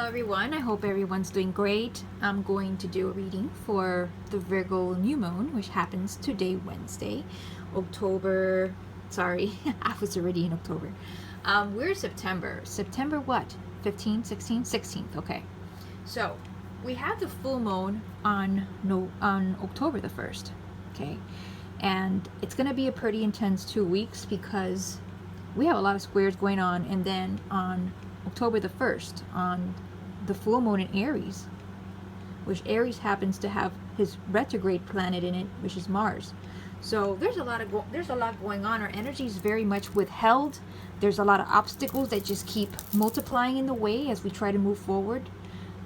everyone. I hope everyone's doing great. I'm going to do a reading for the Virgo new moon, which happens today, Wednesday, October. Sorry, I was already in October. We're September. September what? 15th, 16th, 16th. Okay. So we have the full moon on October the 1st. Okay, and it's gonna be a pretty intense 2 weeks because we have a lot of squares going on, and then on October the 1st, on the full moon in Aries, which Aries happens to have his retrograde planet in it, which is Mars. So there's a lot going on. Our energy is very much withheld. There's a lot of obstacles that just keep multiplying in the way as we try to move forward.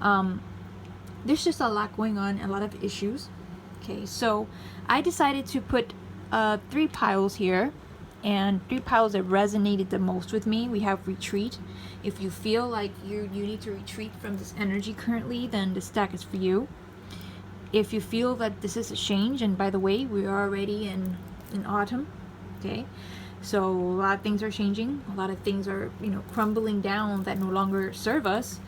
There's just a lot going on, a lot of issues. Okay, so I decided to put 3 piles here, and 3 piles that resonated the most with me. We have retreat. If you feel like you need to retreat from this energy currently, then this deck is for you. If you feel that this is a change, and by the way, we are already in autumn, okay? So a lot of things are changing. A lot of things are, crumbling down that no longer serve us.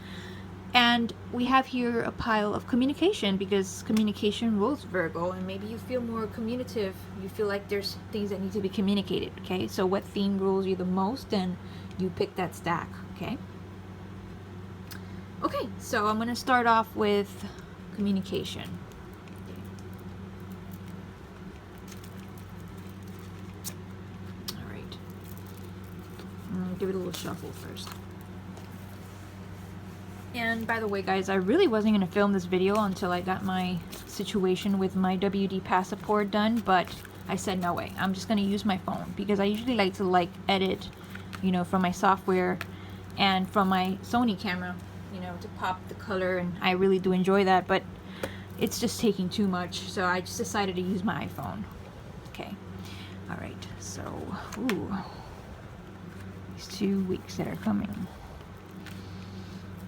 And we have here a pile of communication, because communication rules Virgo, and maybe you feel more communicative. You feel like there's things that need to be communicated, okay? So what theme rules you the most, and you pick that stack, okay? Okay, so I'm going to start off with communication. Okay. All right. I'm going to give it a little shuffle first. And by the way, guys, I really wasn't going to film this video until I got my situation with my WD passport done, but I said no way. I'm just going to use my phone, because I usually like to edit, from my software and from my Sony camera, to pop the color, and I really do enjoy that, but it's just taking too much, so I just decided to use my iPhone. Okay. All right. So, these 2 weeks that are coming.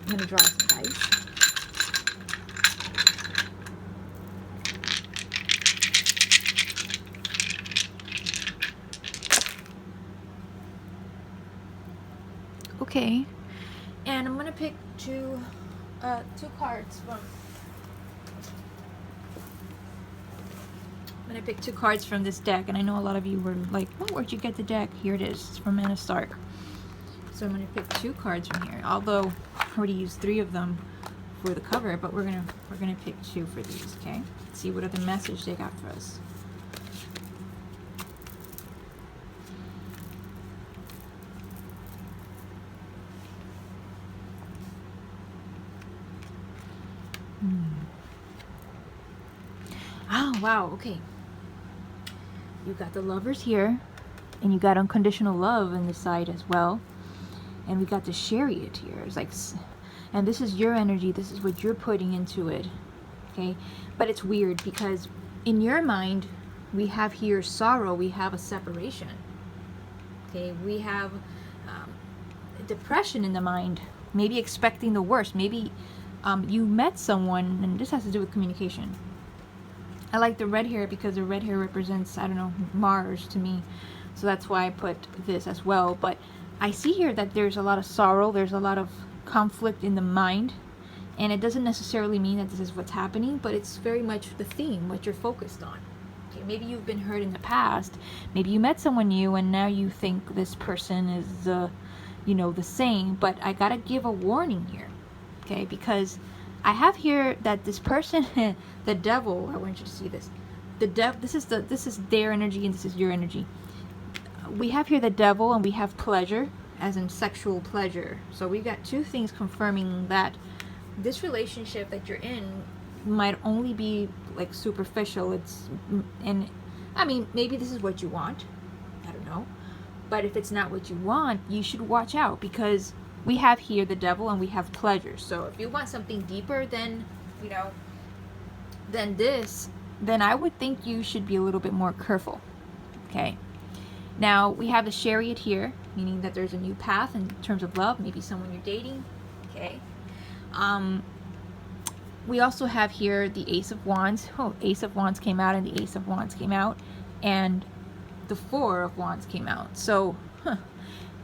I'm going to draw some dice. Okay, and I'm going to pick two cards from... I'm going to pick 2 cards from this deck, and I know a lot of you were like, oh, where'd you get the deck? Here it is. It's from Anna Stark. So I'm going to pick 2 cards from here, although I already used 3 of them for the cover, but we're gonna pick 2 for these, okay? Let's see what other message they got for us. Oh, wow, okay. You got the Lovers here, and you got unconditional love on this side as well. And we got the Chariot here. It's like, and this is your energy. This is what you're putting into it. Okay. But it's weird, because in your mind, we have here sorrow. We have a separation. Okay. We have depression in the mind. Maybe expecting the worst. Maybe you met someone, and this has to do with communication. I like the red hair because the red hair represents, I don't know, Mars to me. So that's why I put this as well. But I see here that there's a lot of sorrow, there's a lot of conflict in the mind, and it doesn't necessarily mean that this is what's happening, but it's very much the theme, what you're focused on. Okay, maybe you've been hurt in the past, maybe you met someone new, and now you think this person is, the same, but I gotta give a warning here, okay, because I have here that this person, the devil, I want you to see this, this is their energy, and this is your energy. We have here the devil, and we have pleasure, as in sexual pleasure. So we got 2 things confirming that this relationship that you're in might only be like superficial. And I mean, maybe this is what you want. I don't know. But if it's not what you want, you should watch out, because we have here the devil, and we have pleasure. So if you want something deeper than, then I would think you should be a little bit more careful. Okay. Now, we have the Chariot here, meaning that there's a new path in terms of love, maybe someone you're dating, okay? We also have here the Ace of Wands. Oh, Ace of Wands came out, and the Ace of Wands came out, and the 4 of Wands came out. So,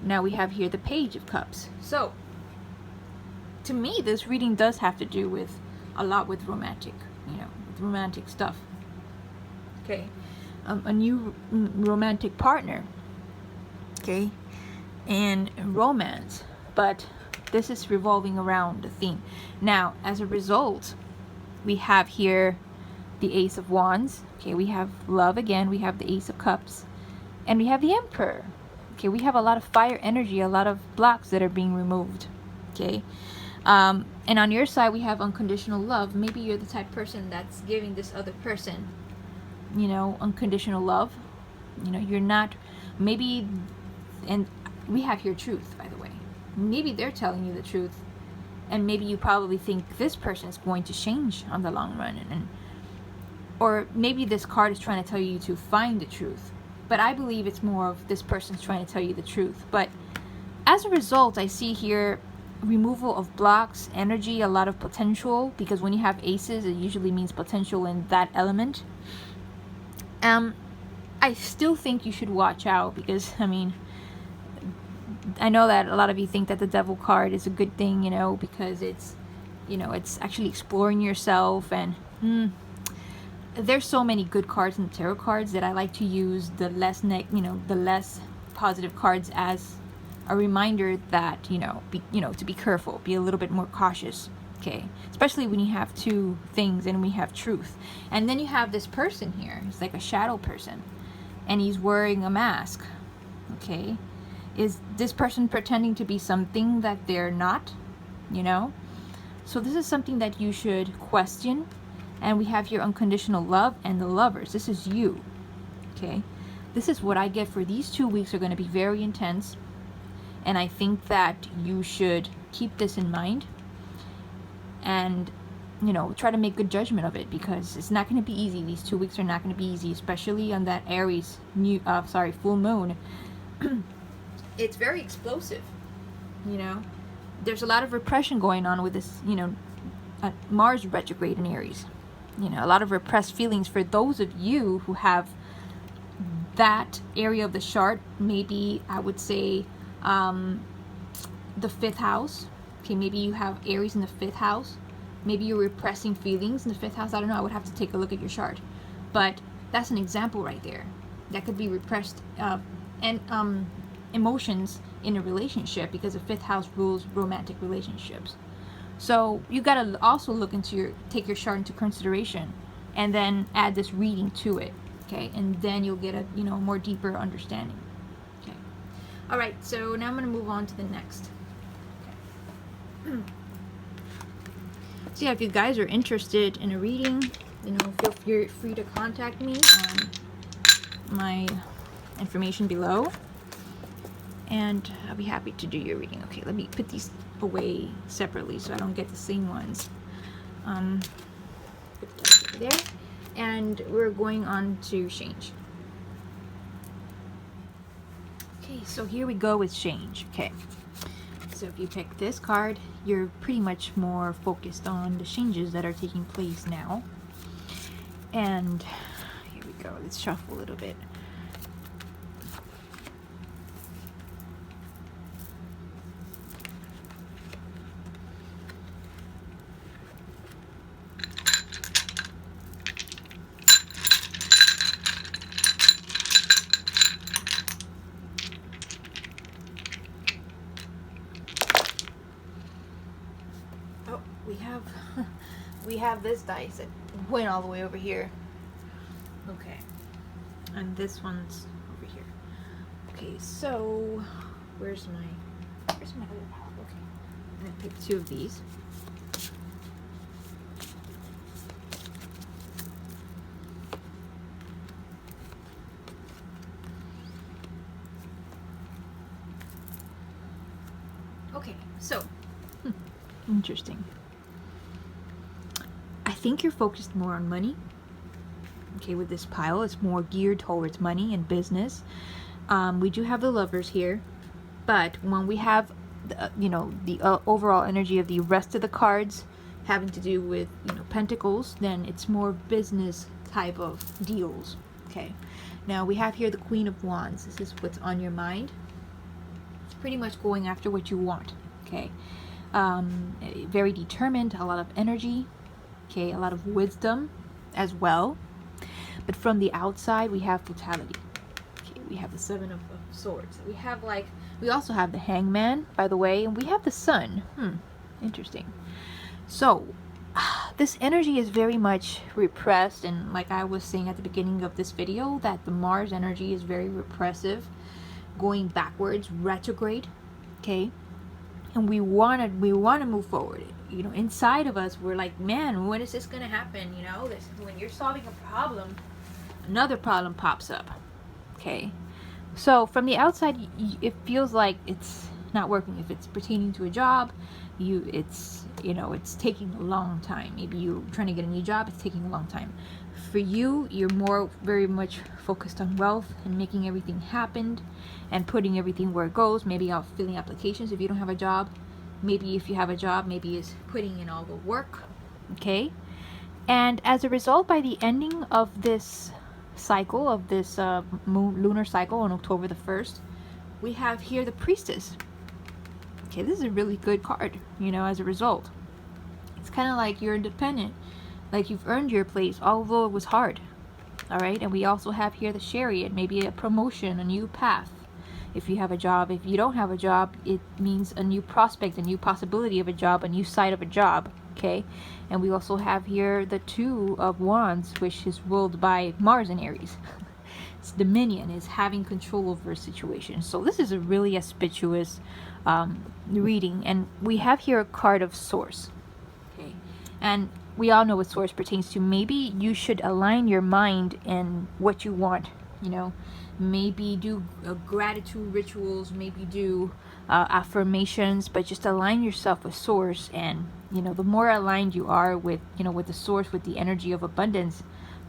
now we have here the Page of Cups. So, to me, this reading does have to do with a lot with romantic, with romantic stuff. Okay, a new romantic partner. Okay, and romance, but this is revolving around the theme. Now, as a result, we have here the Ace of Wands. Okay, we have love again. We have the Ace of Cups, and we have the Emperor. Okay, we have a lot of fire energy, a lot of blocks that are being removed. Okay, and on your side, we have unconditional love. Maybe you're the type of person that's giving this other person, unconditional love. You're not, maybe, and we have here truth, by the way. Maybe they're telling you the truth, and maybe you probably think this person is going to change on the long run, or maybe this card is trying to tell you to find the truth. But I believe it's more of this person's trying to tell you the truth. But as a result, I see here removal of blocks, energy, a lot of potential, because when you have aces, it usually means potential in that element. I still think you should watch out, because I know that a lot of you think that the Devil card is a good thing, because it's actually exploring yourself, and there's so many good cards in the tarot cards that I like to use the less the less positive cards as a reminder that to be careful, be a little bit more cautious. Okay, especially when you have two things and we have truth, and then you have this person here. It's like a shadow person, and he's wearing a mask. Okay, is this person pretending to be something that they're not? So this is something that you should question. And we have your unconditional love and the Lovers. This is you. Okay, this is what I get for these 2 weeks. Are going to be very intense, and I think that you should keep this in mind, and try to make good judgment of it, because it's not going to be easy. These 2 weeks are not going to be easy, especially on that Aries full moon. It's very explosive. There's a lot of repression going on with this. Mars retrograde in Aries. A lot of repressed feelings for those of you who have that area of the chart. Maybe I would say the 5th house. Okay, maybe you have Aries in the 5th house. Maybe you're repressing feelings in the 5th house. I don't know. I would have to take a look at your chart. But that's an example right there. That could be repressed and emotions in a relationship, because the 5th house rules romantic relationships. So you gotta also take your chart into consideration, and then add this reading to it. Okay, and then you'll get a more deeper understanding. Okay, all right. So now I'm gonna move on to the next. Okay. So yeah, if you guys are interested in a reading, feel free to contact me on my information below, and I'll be happy to do your reading. Okay, let me put these away separately so I don't get the same ones. Put that over there, and we're going on to change. Okay, so here we go with change. Okay, so if you pick this card, you're pretty much more focused on the changes that are taking place now. And here we go. Let's shuffle a little bit. We have this dice that went all the way over here. Okay, and this one's over here. Okay, so where's my other pile? Okay, I'm gonna pick 2 of these. Okay, so interesting. I think you're focused more on money. Okay, with this pile, it's more geared towards money and business. We do have the Lovers here, but when we have the overall energy of the rest of the cards having to do with Pentacles, then it's more business type of deals. Okay, now we have here the Queen of Wands. This is what's on your mind. It's pretty much going after what you want. Okay, very determined, a lot of energy, okay, a lot of wisdom as well. But from the outside, we have fatality. Okay, we have the Seven of Swords. We have like, we also have the Hangman, by the way, and we have the Sun. Interesting. So, this energy is very much repressed, and like I was saying at the beginning of this video, that the Mars energy is very repressive, going backwards, retrograde, okay? And we want to move forward. You know, inside of us, we're like, man, when is this going to happen? You know, when you're solving a problem, another problem pops up, okay? So from the outside, it feels like it's not working. If it's pertaining to a job, it's taking a long time. Maybe you're trying to get a new job, it's taking a long time. For you, you're very much focused on wealth and making everything happen and putting everything where it goes. Maybe out filling applications if you don't have a job. Maybe if you have a job, maybe it's putting in all the work, okay? And as a result, by the ending of this cycle, of this lunar cycle on October the 1st, we have here the Priestess. Okay, this is a really good card, you know, as a result. It's kind of like you're independent, like you've earned your place, although it was hard. All right, and we also have here the Chariot, maybe a promotion, a new path. If you have a job, if you don't have a job, it means a new prospect, a new possibility of a job, a new side of a job, okay? And we also have here the Two of Wands, which is ruled by Mars in Aries. It's dominion, is having control over a situation. So this is a really auspicious reading, and we have here a card of Source, okay? And we all know what Source pertains to. Maybe you should align your mind in what you want, you know? Maybe do gratitude rituals, maybe do affirmations, but just align yourself with Source. And you know, the more aligned you are with, you know, with the Source, with the energy of abundance,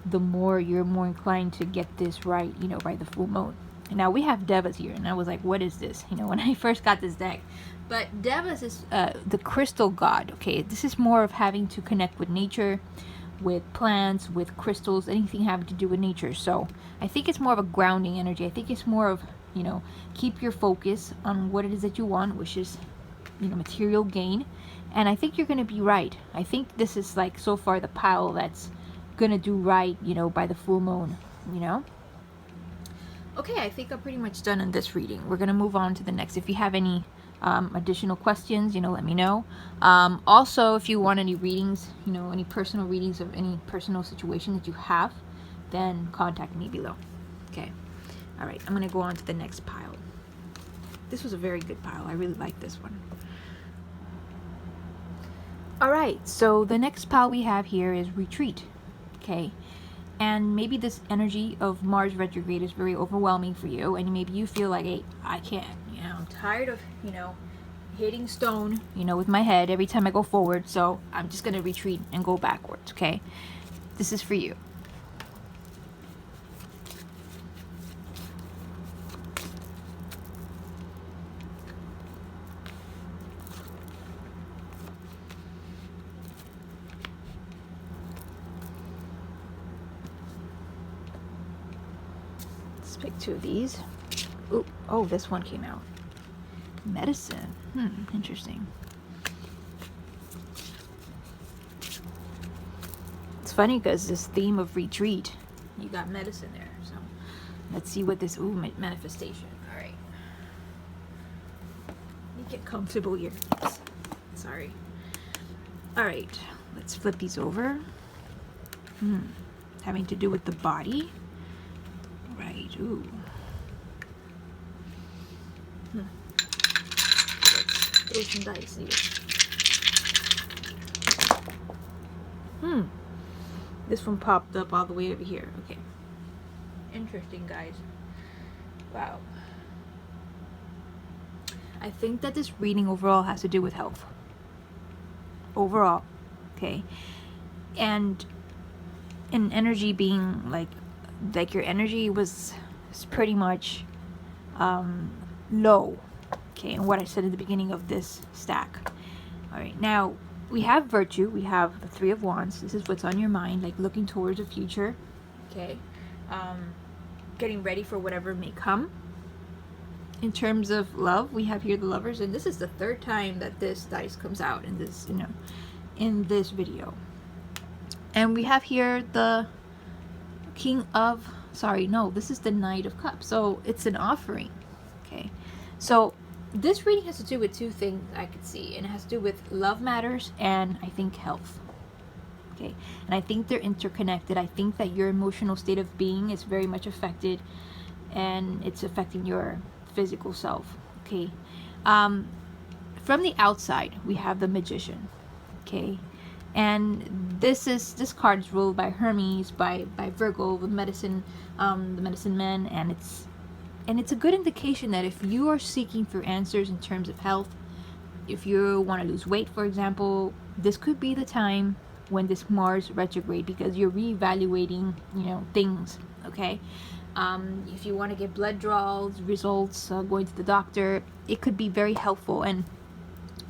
the more you're more inclined to get this right, you know, by the full moon. Now we have Devas here, and I was like, what is this, you know, when I first got this deck? But Devas is the crystal god, okay? This is more of having to connect with nature, with plants, with crystals, anything having to do with nature. So I think it's more of a grounding energy. I think it's more of, you know, keep your focus on what it is that you want, which is, you know, material gain. And I think you're going to be right. I think this is like so far the pile that's going to do right, you know, by the full moon, you know. Okay, I think I'm pretty much done in this reading. We're going to move on to the next. If you have any additional questions, you know, let me know. Also, if you want any readings, you know, any personal readings of any personal situation that you have, then contact me below. Okay. All right, I'm going to go on to the next pile. This was a very good pile. I really like this one. All right, so the next pile we have here is Retreat. Okay. And maybe this energy of Mars retrograde is very overwhelming for you, and maybe you feel like, hey, I can't, you know, I'm tired of, you know, hitting stone, you know, with my head every time I go forward, so I'm just going to retreat and go backwards, okay? This is for you. Pick two of these. Ooh, oh, this one came out. Medicine. Interesting. It's funny because this theme of retreat, you got medicine there. So let's see what this, ooh, manifestation. All right. Let me get comfortable here. Oops. Sorry. All right. Let's flip these over. Having to do with the body. Right, ooh. Let's throw some dice here. This one popped up all the way over here. Okay. Interesting, guys. Wow. I think that this reading overall has to do with health. Overall. Okay. And an energy being like your energy was pretty much low, okay, and what I said at the beginning of this stack. All right, now we have virtue, we have the Three of Wands. This is what's on your mind, like looking towards the future, okay, getting ready for whatever may come. In terms of love, we have here the Lovers, and this is the third time that this dice comes out in this, in this video. And we have here the King of, sorry, no, this is the Knight of Cups. So it's an offering. Okay. So this reading has to do with two things I could see, and it has to do with love matters and I think health. Okay. And I think they're interconnected. I think that your emotional state of being is very much affected, and it's affecting your physical self. Okay. From the outside, we have the Magician. Okay. And this card is ruled by Hermes, by Virgo, the medicine man, and it's a good indication that if you are seeking for answers in terms of health, if you want to lose weight, for example, this could be the time when this Mars retrograde, because you're reevaluating, things. Okay. If you want to get blood draws, results, going to the doctor, it could be very helpful. And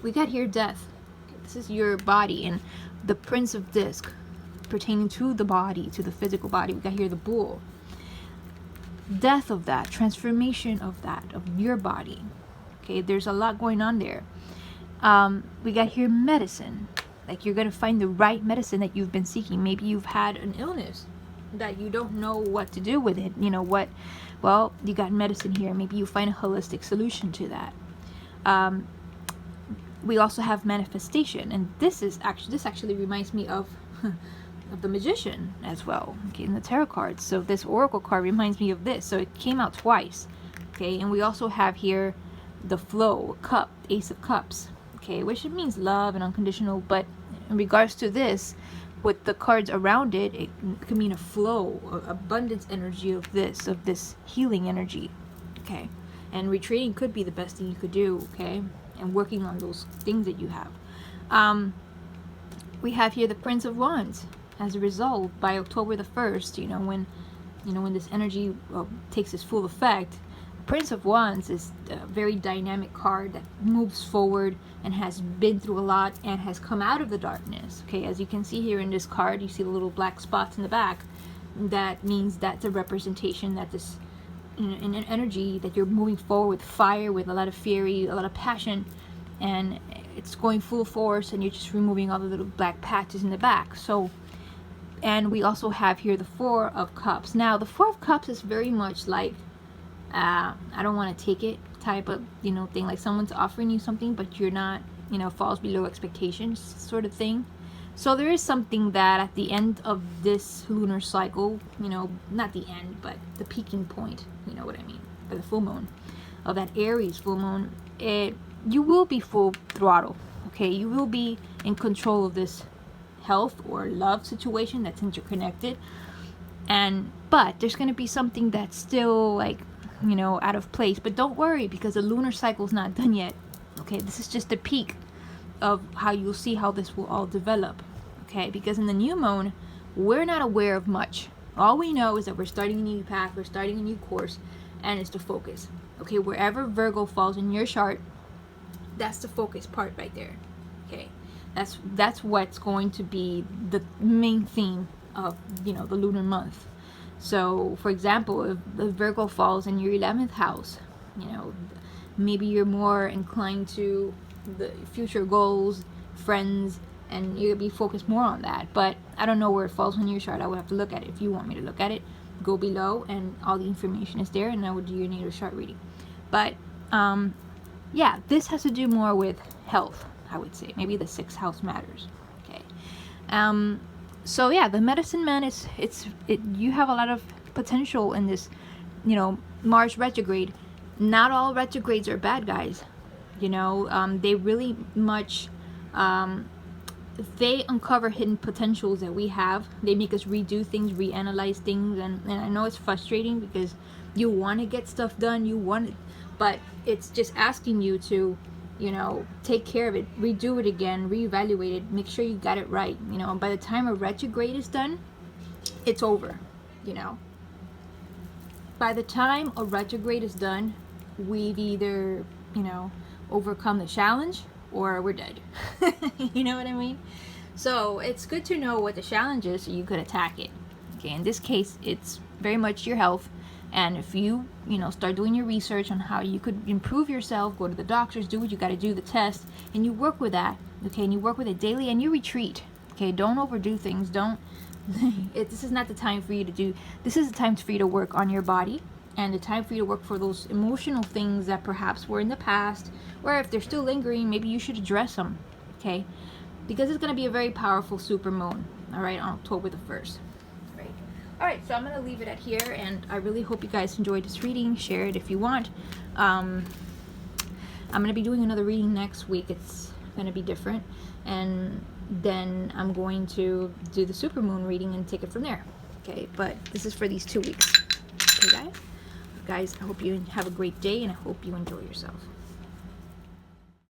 we got here death. This is your body, and the Prince of Disc pertaining to the body, to the physical body. We got here the Bull. Death of that, transformation of that, of your body. Okay, there's a lot going on there. We got here medicine. Like, you're going to find the right medicine that you've been seeking. Maybe you've had an illness that you don't know what to do with it. Well, you got medicine here. Maybe you find a holistic solution to that. We also have manifestation, and this actually reminds me of the Magician as well. Okay, in the tarot cards. So this Oracle card reminds me of this. So it came out twice. Okay, and we also have here the Flow, Cup, Ace of Cups. Okay, which it means love and unconditional, but in regards to this, with the cards around it, it could mean a flow, abundance energy of this healing energy. Okay, and retreating could be the best thing you could do. Okay, and working on those things that you have. We have here the Prince of Wands. As a result, by October the 1st, when this energy takes its full effect, Prince of Wands is a very dynamic card that moves forward and has been through a lot and has come out of the darkness. Okay, as you can see here in this card, you see the little black spots in the back. That means that's a representation that this, in an energy that you're moving forward with fire, with a lot of fury, a lot of passion, and it's going full force, and you're just removing all the little black patches in the back. So, and we also have here the Four of Cups. Now, the Four of Cups is very much like, I don't want to take it type of, thing, like someone's offering you something, but you're not, falls below expectations sort of thing. So there is something that at the end of this lunar cycle, not the end, but the peaking point, you know what I mean, for the full moon, of that Aries full moon, you will be full throttle. Okay, you will be in control of this health or love situation that's interconnected. But there's going to be something that's still like, out of place. But don't worry, because the lunar cycle is not done yet. Okay, this is just the peak of how you'll see how this will all develop. Okay, because in the new moon, we're not aware of much. All we know is that we're starting a new path, we're starting a new course, and it's the focus. Okay, wherever Virgo falls in your chart, that's the focus part right there. Okay, that's what's going to be the main theme of the lunar month. So, for example, if the Virgo falls in your 11th house, maybe you're more inclined to the future goals, friends, and you'll be focused more on that. But I don't know where it falls on your chart. I would have to look at it. If you want me to look at it, go below, and all the information is there, and I would do your natal chart reading. But yeah, this has to do more with health, I would say. Maybe the 6th house matters. Okay. So yeah, the medicine man you have a lot of potential in this, Mars retrograde. Not all retrogrades are bad, guys. They really much, they uncover hidden potentials that we have. They make us redo things, reanalyze things, and I know it's frustrating because you want to get stuff done, but it's just asking you to, take care of it, redo it again, reevaluate it, make sure you got it right. By the time a retrograde is done, it's over. By the time a retrograde is done, we've either, overcome the challenge or we're dead. You know what I mean? So it's good to know what the challenge is so you could attack it. Okay, in this case, it's very much your health And if you, start doing your research on how you could improve yourself, go to the doctors, do what you got to do, the test, and you work with that, okay, and you work with it daily, and you retreat, okay, don't overdo things, don't, this is not the time for you to do, this is the time for you to work on your body, and the time for you to work for those emotional things that perhaps were in the past, or if they're still lingering, maybe you should address them, okay, because it's going to be a very powerful super moon, all right, on October the 1st. Alright, so I'm going to leave it at here, and I really hope you guys enjoyed this reading. Share it if you want. I'm going to be doing another reading next week. It's going to be different. And then I'm going to do the supermoon reading and take it from there. Okay, but this is for these 2 weeks. Okay, guys? Guys, I hope you have a great day, and I hope you enjoy yourself.